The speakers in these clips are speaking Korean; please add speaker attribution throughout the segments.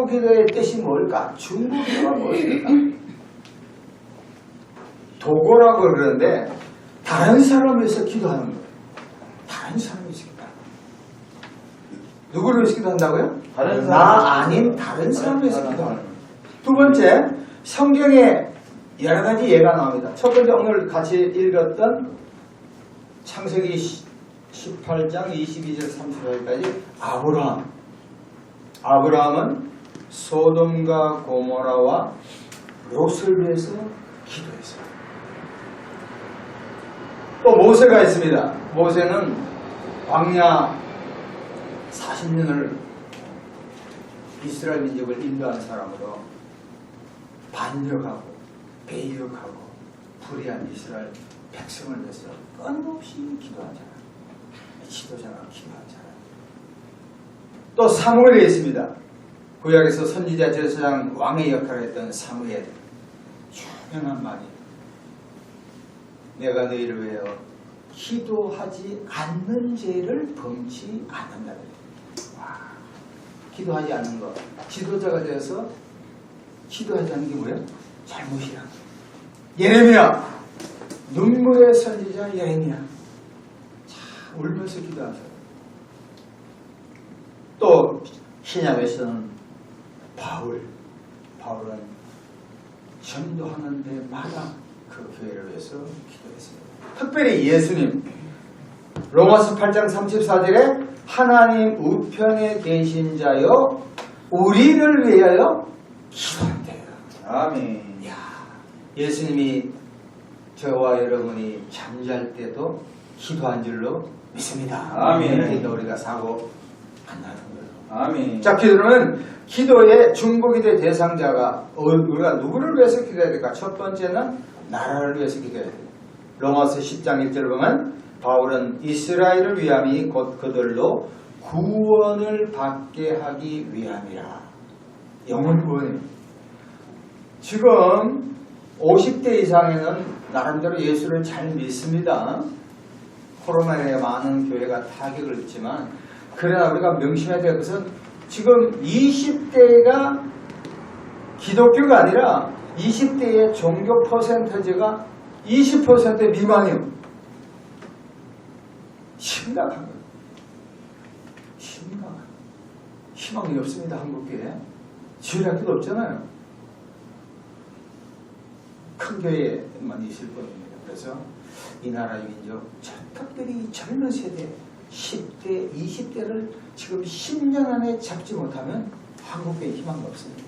Speaker 1: 기도의 뜻이 뭘까? 중보 기도가 뭘까? 도고라고 그러는데 다른 사람을 위해서 기도하는 거예요. 다른 사람을 위해서 기도하는 거예요. 누구를 위해서 기도한다고요? 나 아닌 다른 사람을 위해서 기도하는 거예요. 두 번째, 성경에 여러 가지 예가 나옵니다. 첫 번째, 오늘 같이 읽었던 창세기 18장 22절 34절까지 아브라함은 소돔과 고모라와 롯을 위해서 기도했어요. 또 모세가 있습니다. 모세는 광야 40년을 이스라엘 민족을 인도하는 사람으로 반역하고 배역하고 불의한 이스라엘 백성을 위해서 끊임없이 기도하잖아요. 지도자가 기도하잖아요. 또 사무엘이 있습니다. 구약에서 선지자 제사장 왕의 역할을 했던 사무엘. 유명한 말이 내가 너희를 위하여 기도하지 않는 죄를 범치 않는다. 와, 기도하지 않는 것. 지도자가 되어서 기도하지 않는 게 뭐예요? 잘못이야. 예레미야, 눈물의 선지자 예레미야. 자, 울면서 기도하세요. 또 신약에서는 바울은 전도하는 데마다 그 교회를 위해서 기도했습니다. 특별히 예수님, 로마서 8장 34절에 하나님 우편에 계신 자여 우리를 위하여 기도한대요. 아멘. 야, 예수님이 저와 여러분이 잠잘 때도 기도한 줄로 믿습니다. 아멘. 그러니까 우리가 사고 안 나는 거예요. 아멘. 자, 기도는 기도의 중보기도의 대상자가 우리가 누구를 위해서 기도해야 될까? 첫 번째는 나라를 위해서 기도해야 돼요. 로마서 10장 1절을 보면 바울은 이스라엘을 위함이 곧 그들로 구원을 받게 하기 위함이라. 영혼 구원입니다. 지금 50대 이상에는 나름대로 예수를 잘 믿습니다. 코로나에 많은 교회가 타격을 입지만 그러나 우리가 명심해야 될 것은 지금 20대가 기독교가 아니라 20대의 종교 퍼센트지가 20% 미만이에요. 심각한 거예요. 심각한. 희망이 없습니다. 한국교회에. 지원학교도 없잖아요. 큰 교회만 있을 겁니다. 그래서 이 나라의 민족, 특별히 젊은 세대 10대, 20대를 지금 10년 안에 잡지 못하면 한국교회에 희망이 없습니다.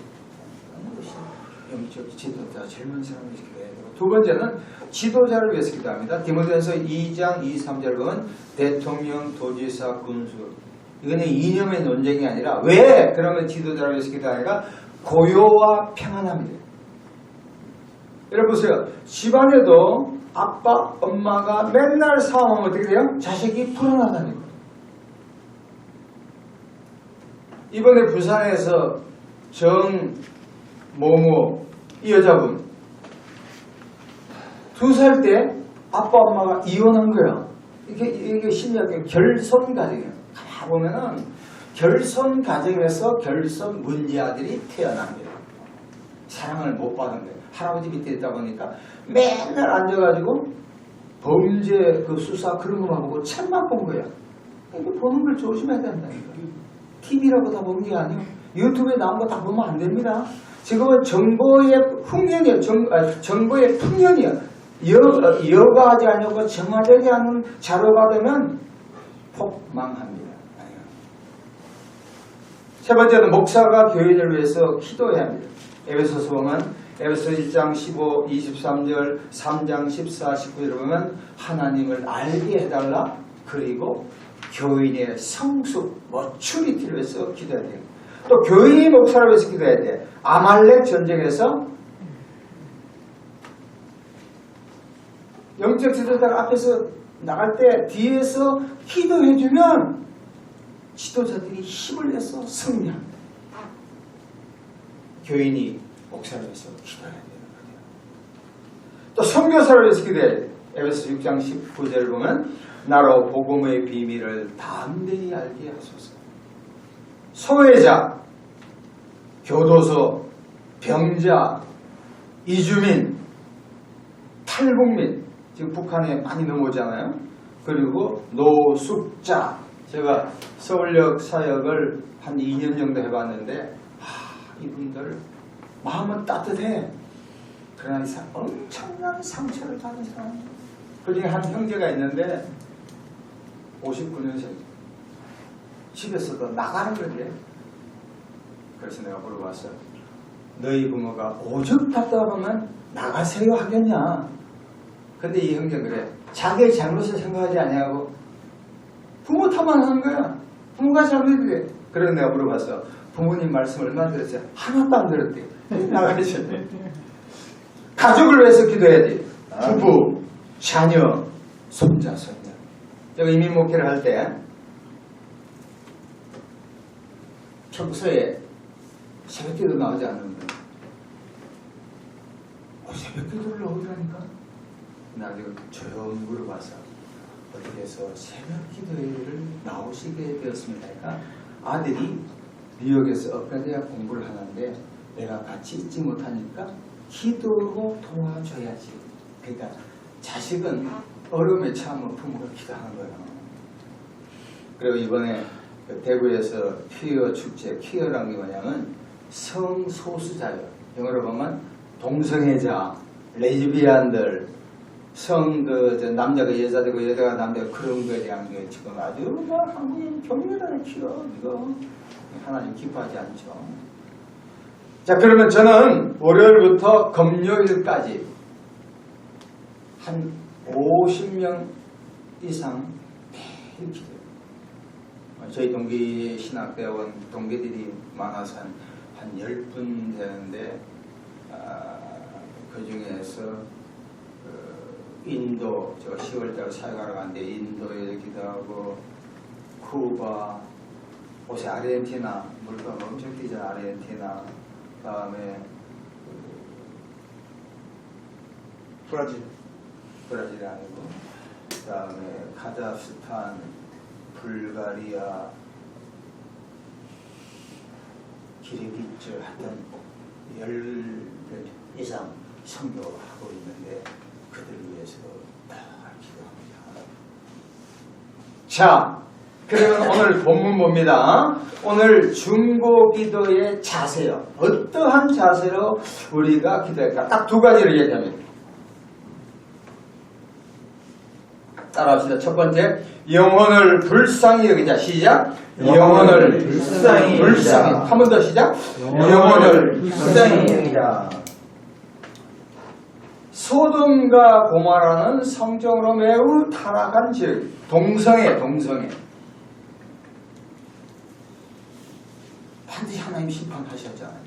Speaker 1: 영적 지도자, 젊은 사람을 기도해야 되고, 두 번째는 지도자를 위해서 기도합니다. 디모데전서 2장 2, 3절 보면 대통령, 도지사, 군수, 이거는 이념의 논쟁이 아니라 왜 그러면 지도자를 위해서 기도하니까 고요와 평안합니다. 여러분 보세요. 집안에도 아빠, 엄마가 맨날 싸우면 어떻게 돼요? 자식이 불안하다는 거예요. 이번에 부산에서 정모모 이 여자분 2살 때 아빠 엄마가 이혼한 거야. 이게 심리학의 결손 가정이에요. 가보면은 결손 가정에서 결손 문제아들이 태어납니다. 사랑을 못 받은 거예요. 할아버지 밑에 있다 보니까 맨날 앉아가지고 범죄 그 수사 그런 것만 보고 책만 본 거야. 이거 보는 걸 조심해야 된다니까. TV라고 다 보는 게 아니에요. 유튜브에 나온 거 다 보면 안 됩니다. 지금은 정보의 흉년이에요. 정보의 풍년이에요. 여과하지 않고 정화되지 않은 자료가 되면 폭망합니다. 세 번째는 목사가 교인을 위해서 기도해야 합니다. 에베소서 보면 에베소 1장 15, 23절, 3장 14, 19절을 보면 하나님을 알게 해달라. 그리고 교인의 성숙, 머추리티를 위해서 기도해야 돼요. 또 교인이 목사를 위해서 기도해야 돼. 아말렉 전쟁에서 영적 지도자가 앞에서 나갈 때 뒤에서 기도해주면 지도자들이 힘을 내서 승리합니다. 교인이 목사를 위해서 기도해야 되는 거예요. 또 선교사를 위해서 기도해야 돼요. 에베소 6장 19절을 보면 나로 복음의 비밀을 담대히 알게 하소서. 소외자, 교도소, 병자, 이주민, 탈북민, 지금 북한에 많이 넘어오잖아요. 그리고 노숙자, 제가 서울역 사역을 한 2년 정도 해봤는데 이분들 마음은 따뜻해. 그러나 엄청난 상처를 받은 사람. 그중에 한 형제가 있는데 59년생. 집에서도 나가는 거지. 그래서 내가 물어봤어. 너희 부모가 오죽 답답하면 나가세요 하겠냐. 근데 이 형제는 그래. 자기의 잘못을 생각하지 않냐고. 부모 탓만 하는 거야. 부모가 잘못이래. 그래서 내가 물어봤어. 부모님 말씀 얼마나 들었어요? 하나도 안 들었대. 나가야지. 가족을 위해서 기도해야지. 부부, 자녀, 손자, 손녀. 제가 이민 목회를 할 때 평소에 새벽기도 나오지 않는데 새벽기도를 나오더라니까. 나 지금 조용히 물어봐서 어떻게 해서 새벽기도회를 나오시게 되었습니다. 그러니까 아들이 뉴욕에서 엇가대학 공부를 하는데 내가 같이 있지 못하니까 기도로 도와줘야지. 그러니까 자식은 어려움에 처하면 부모가 기도하는 거예요. 그리고 이번에 대구에서 퀴어 축제, 퀴어라는 게 뭐냐면 성소수자예요. 영어로 보면 동성애자, 레즈비안들, 남자가 여자 되고 여자가 남자 그런 거에 대한 게 지금 아주 한국인 교회를 키워. 이거 하나님 기뻐하지 않죠. 자, 그러면 저는 월요일부터 금요일까지 한 50명 이상 매일 기도해요. 저희 동기신학대학원 동기들이 많아서 한 10분 되는데 그 중에서 인도, 제가 10월달에 사역하러 갔는데 인도에 기도하고 쿠바, 옷에 아르헨티나, 물가가 엄청 뛰잖아. 아르헨티나, 다음에 브라질이 아니고, 그 다음에 카자흐스탄, 불가리아, 기르기즈 하여튼 10몇 이상 선교하고 있는데 그들을 위해서 기도합니다. 자, 그러면 오늘 본문 봅니다. 오늘 중보기도의 자세요. 어떠한 자세로 우리가 기도할까? 딱 두 가지를 얘기합니다. 따라합시다. 첫 번째, 영혼을 불쌍히 여기자. 시작. 영혼을 불쌍히. 한 번 더 시작. 영혼을 불쌍히 여기자. 소돔과 고모라는 성적으로 매우 타락한 지역. 동성애. 반드시 하나님 심판하셨잖아요.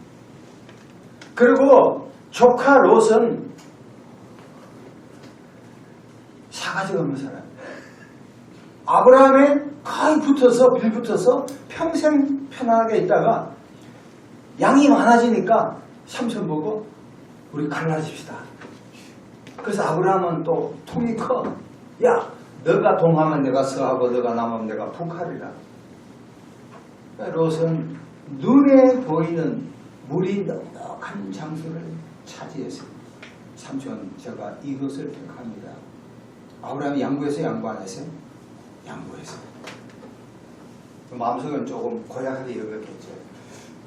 Speaker 1: 그리고 조카 롯은 사가지가 없는 사람. 아브라함에 거의 빌붙어서 평생 편안하게 있다가 양이 많아지니까 삼손 보고 우리 갈라집시다. 그래서 아브라함은 또 통이 커. 야, 너가 동하면 내가 서하고 너가 남하면 내가 북하리라. 롯은 눈에 보이는 물이 넉넉한 장소를 차지했어요. 삼촌, 제가 이것을 택합니다. 아브라함이 양보했어요? 양보 안 했어요? 양보했어요. 마음속은 조금 고약하게 여겼겠죠.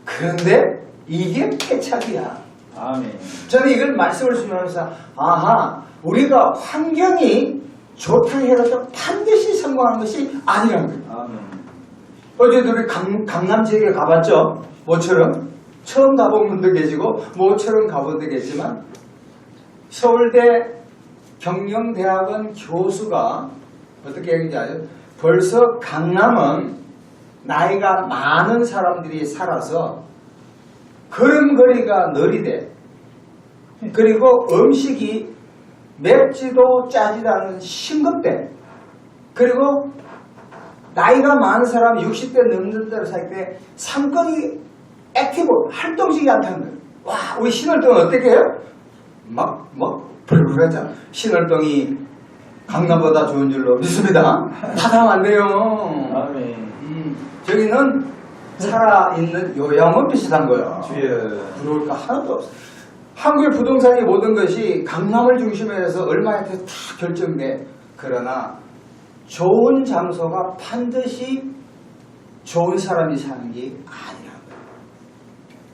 Speaker 1: 그런데 이게 패착이야.
Speaker 2: 아멘.
Speaker 1: 저는 이걸 말씀을 주면서 우리가 환경이 좋다 해서 반드시 성공하는 것이 아니라는 거예요.
Speaker 2: 아멘.
Speaker 1: 어제도 우리 강남 지역에 가봤죠? 모처럼 처음 가본 분도 계시고 모처럼 가본 분도 계시지만 서울대 경영대학원 교수가 어떻게 얘기하죠? 벌써 강남은 나이가 많은 사람들이 살아서 걸음걸이가 느리대. 그리고 음식이 맵지도 짜지도 않은 싱겁대. 그리고 나이가 많은 사람이 60대 넘는 데로 살 때 삼권이 액티브, 활동적이 않다는 거예요. 와, 우리 신월동은 어떻게 해요? 막 불불하잖아. 신월동이 강남보다 좋은 줄로 믿습니다. 타당 안 돼요.
Speaker 2: 아멘.
Speaker 1: 저기는 살아있는 요양원 비슷한 거야. 부러울 거 하나도 없어. 한국의 부동산이 모든 것이 강남을 중심으로 해서 얼마에 다 결정돼. 그러나 좋은 장소가 반드시 좋은 사람이 사는 게 아니라는 거예요.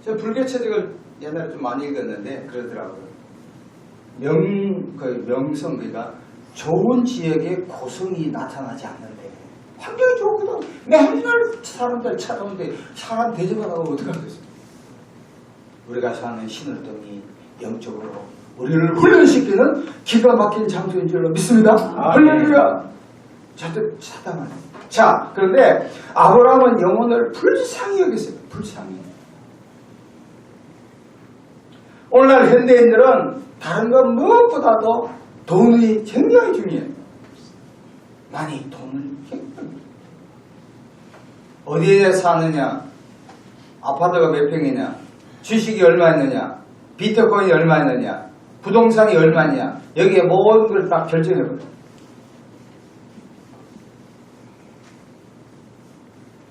Speaker 1: 제가 불교 책을 옛날에 좀 많이 읽었는데 그러더라고요. 명성, 그러니까 좋은 지역에 고성이 나타나지 않는데 환경이 좋거든. 맨날 사람들 찾아오는데 사람 대접하라고 어떡하겠어. 우리가 사는 신월동이 영적으로 우리를 훈련시키는 기가 막힌 장소인 줄로 믿습니다. 할렐루야. 자들 사당하네. 자, 그런데 아브라함은 영혼을 불쌍히 여겼어요. 불쌍히. 오늘날 현대인들은 다른 것 무엇보다도 돈이 굉장히 중요해요. 많이 돈을 굉장히. 어디에 사느냐, 아파트가 몇 평이냐, 주식이 얼마 있느냐, 비트코인이 얼마 있느냐, 부동산이 얼마냐, 여기에 모든 걸 다 결정해버려요.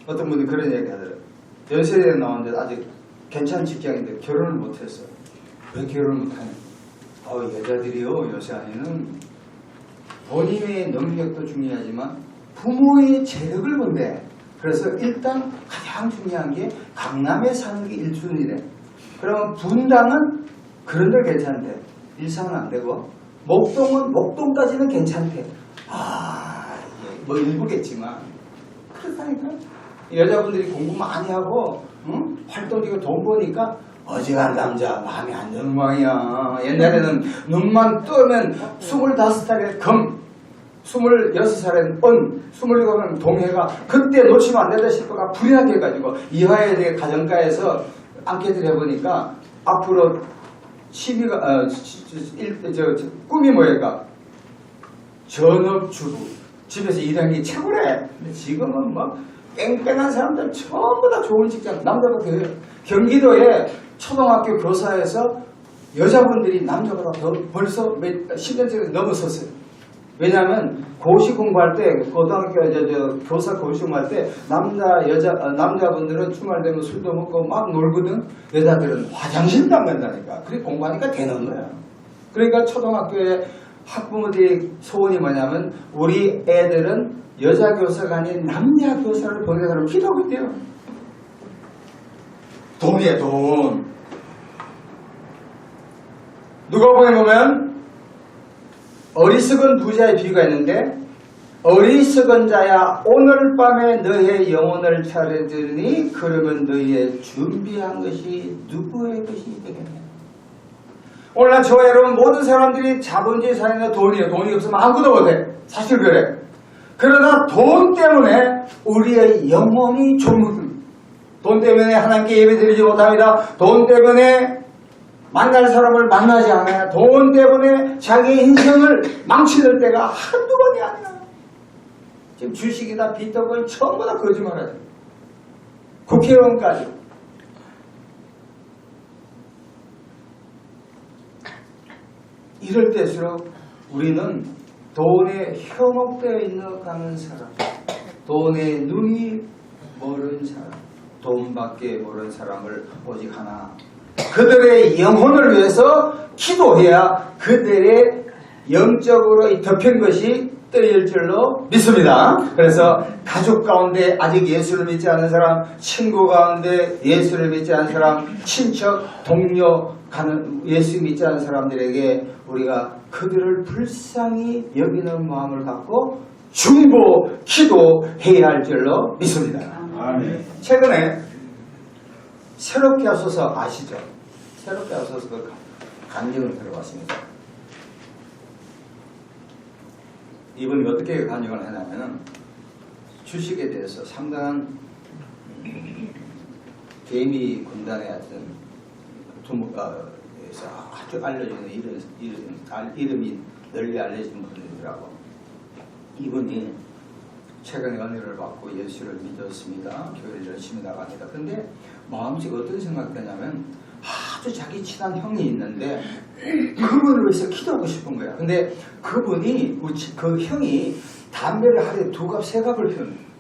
Speaker 1: 어떤 분이 그런 얘기 하더라고요. 연세대에 나왔는데 아직 괜찮은 직장인데 결혼을 못했어요. 왜 결혼을 못하냐? 여자들이요, 요새 안에는 본인의 능력도 중요하지만 부모의 재력을 본대. 그래서 일단 가장 중요한 게 강남에 사는 게 1순위래. 그러면 분당은 그런 데 괜찮대. 일산은 안 되고 목동은 목동까지는 괜찮대. 뭐 일부겠지만 그렇다니까. 여자분들이 공부 많이 하고 활동적이고 돈 버니까 어지간한 남자 마음에 안 드는 모양이야. 옛날에는 눈만 뜨면 25살에 금, 26살엔 은, 27살엔 동해가 그때 놓치면 안 된다 싶어가 불이 나게 해가지고 이화여대 대해 가정과에서 앙케이트를 해보니까 앞으로 취미가 꿈이 뭐예요? 전업주부, 집에서 일하는 게 최고래. 근데 지금은 뭐 뺑뺑한 사람들 전부 다 좋은 직장, 남자보다 더 경기도에 초등학교 교사에서 여자분들이 남자보다 더 벌써 10년 전에 넘어섰어요. 왜냐하면 고시 공부할 때, 고등학교 교사 고시 공부할 때 남자분들은 주말 되면 술도 먹고 막 놀거든. 여자들은 화장실도 안 간다니까. 그래 공부하니까 되는 거야. 그러니까 초등학교에 학부모들의 소원이 뭐냐면 우리 애들은 여자 교사가 아닌 남자 교사를 보내달라고 기도하고 있대요. 돈이에요, 돈. 누가 보내보면 어리석은 부자의 비유가 있는데 어리석은 자야 오늘 밤에 너의 영혼을 차려주니 그러면 너의 준비한 것이 누구의 것이 되겠냐. 오늘날 저와 여러분 모든 사람들이 자본주의 사회는 돈이에요. 돈이 없으면 아무것도 못해. 사실 그래. 그러나 돈 때문에 우리의 영혼이 졸거든. 돈 때문에 하나님께 예배드리지 못합니다. 돈 때문에 만날 사람을 만나지 않아요. 돈 때문에 자기의 인생을 망치는 때가 한두 번이 아니야. 지금 주식이나 비트코인 전부 다 거짓말하죠. 국회의원까지. 이럴 때일수록 우리는 돈에 현혹되어 있는 가는 사람, 돈에 눈이 멀은 사람, 돈밖에 모르는 사람을 오직 하나, 그들의 영혼을 위해서 기도해야 그들의 영적으로 덮인 것이 떨어질 줄로 믿습니다. 그래서 가족 가운데 아직 예수를 믿지 않는 사람, 친구 가운데 예수를 믿지 않는 사람, 친척, 동료, 예수 믿지 않는 사람들에게 우리가 그들을 불쌍히 여기는 마음을 갖고 중보, 기도해야 할 줄로 믿습니다. 아멘. 최근에 새롭게 하소서 아시죠? 새롭게 하소서 간증을 들어봤습니다. 이분이 어떻게 간증을 했냐면 주식에 대해서 상당한 개미 군단의 하여튼 두목가에서 아주 알려지는 이름이 널리 알려진 분이더라고. 이분이 최근에 은혜를 받고 예수를 믿었습니다. 교회를 열심히 나갑니다. 그런데 마음속에 어떤 생각이 드냐면 아주 자기 친한 형이 있는데 그분을 위해서 기도하고 싶은 거야. 근데 그분이 그 형이 담배를 하루에 2갑 3갑을 피우는 거야.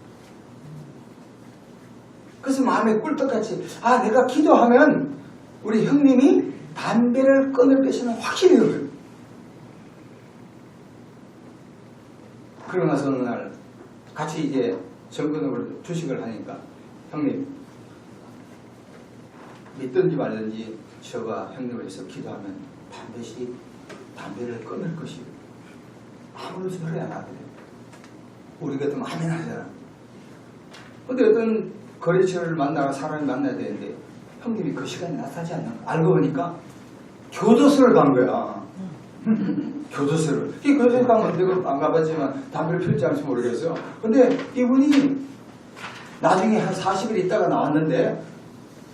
Speaker 1: 그래서 벌써 마음에 꿀떡같이 내가 기도하면 우리 형님이 담배를 끊을 것이는 확신이 들어요. 그러고 나서 어느 날 같이 이제 정근업을 주식을 하니까 형님 믿든지 말든지 저가 형님을 위해서 기도하면 반드시 담배를 끊을 것이고 아무런 소리 안 하거든요. 우리 같으면 아멘 하잖아. 근데 어떤 거래처를 만나가 사람이 만나야 되는데 형님이 그 시간에 나타나지 않는 거 알고 보니까 교도소를 간 거야. 교도소를. 이 교도소 가면 내가 안 가봤지만 담배를 필지 않을지 모르겠어요. 근데 이분이 나중에 한 40일 있다가 나왔는데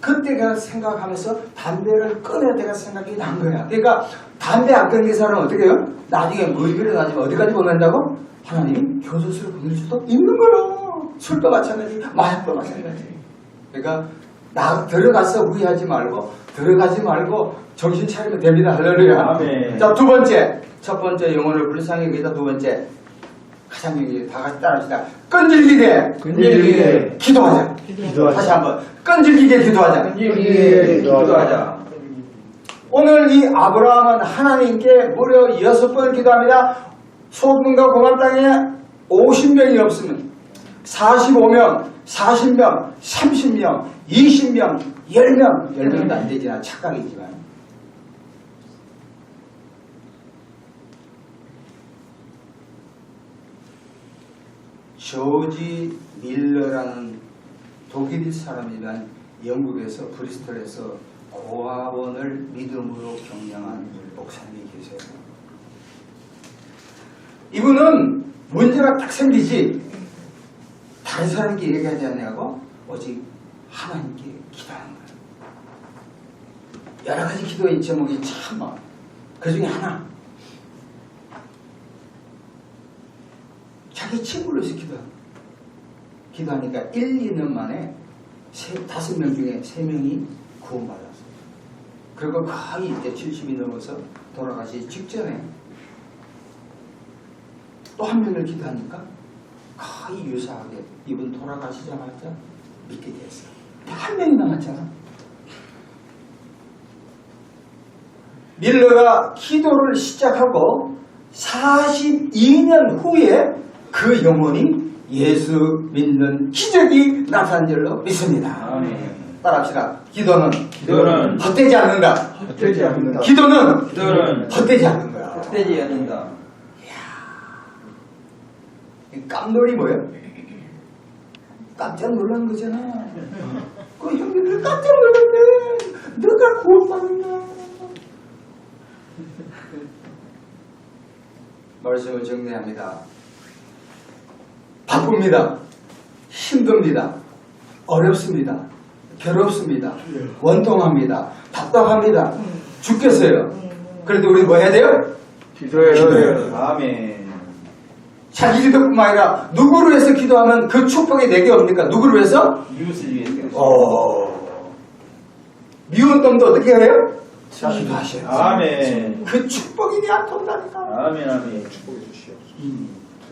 Speaker 1: 그때가 생각하면서 담배를 끊어야 내가 생각이 난 거야. 그러니까 담배 안 끊는 사람은 어떻게 해요? 나중에 머리를 나지면 어디까지 보낸다고? 하나님이 교도소를 보낼 수도 있는 거야. 술도 마찬가지, 마약도 마찬가지. 그러니까 들어가서 후회하지 말고 들어가지 말고 정신 차리면 됩니다. 할렐루야.
Speaker 2: 아멘.
Speaker 1: 자, 두 번째. 첫 번째 영혼을 불쌍히 여기다 두 번째. 가장 여기 다 같이 따라합시다. 끈질기게 기도하자. 다시 한번 끈질기게 기도하자.
Speaker 2: 끈질기게 기도하자.
Speaker 1: 오늘 이 아브라함은 하나님께 무려 6번 기도합니다. 소금과 고만 땅에 50명이 없으면 45명, 40명, 30명, 20명, 10명, 10명도 안 되지만 착각이지만 조지 밀러라는 독일 사람이란 영국에서 브리스톨에서 고아원을 믿음으로 경영한 목사님이 계세요. 이분은 문제가 딱 생기지 다른 사람께 얘기하지 않냐고 오직 하나님께 기도하는 거예요. 여러 가지 기도의 제목이 참 많아요. 그 중에 하나 자기 친구를 위해서 기도하니까 1, 2년 만에 5명 중에 3명이 구원받았어요. 그리고 거의 이제 70이 넘어서 돌아가시 직전에 또 한 명을 기도하니까 거의 유사하게 이분 돌아가시자마자 믿게 됐어요. 한 명이 남았잖아. 밀러가 기도를 시작하고 42년 후에 그 영혼이 예수 믿는 기적이 나타난 줄로 믿습니다.
Speaker 2: 아멘.
Speaker 1: 따라합시다. 기도는
Speaker 2: 헛되지
Speaker 1: 않는다.
Speaker 2: 헛되지 않는다.
Speaker 1: 기도는 헛되지 않는 거야.
Speaker 2: 헛되지 않는다.
Speaker 1: 이 깜놀이 뭐야? 깜짝 놀란 거잖아. 그 형님들 깜짝 놀랐네. 너가 구원받는다. 말씀을 정리합니다. 바쁩니다. 힘듭니다. 어렵습니다. 괴롭습니다. 원통합니다. 답답합니다. 죽겠어요. 그래도 우리 뭐 해야 돼요?
Speaker 2: 기도해요. 아멘.
Speaker 1: 자기 기도뿐만 아니라 누구를 위해서 기도하면 그 축복이 내게 옵니까? 누구를 위해서?
Speaker 2: 이웃을 위해서.
Speaker 1: 미운 놈도 어떻게 해요? 기도하셔요.
Speaker 2: 아멘.
Speaker 1: 그 축복이 내한테 온다니까.
Speaker 2: 아멘. 아멘. 축복해 주시옵소서.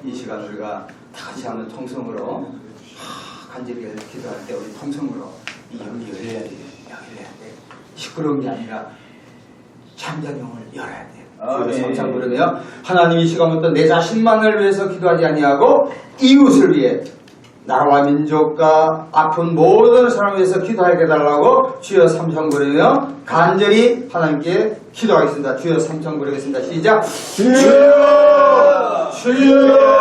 Speaker 1: 이 시간 우리가 다 같이 하는 통성으로 간절히 기도할 때 우리 통성으로 이 영이 열려야 돼요. 영이 열려야 돼. 시끄러운 게 아니라 잠잠 영을 열어야 돼요.
Speaker 2: 아멘.
Speaker 1: 성찬 부르며 하나님 이 시간부터 내 자신만을 위해서 기도하지 아니하고 이웃을 위해 나라와 민족과 아픈 모든 사람을 위해서 기도하게 해달라고 주여 삼창 부르며 간절히 하나님께 기도하겠습니다. 주여 삼창 부르겠습니다. 시작. 주여 주여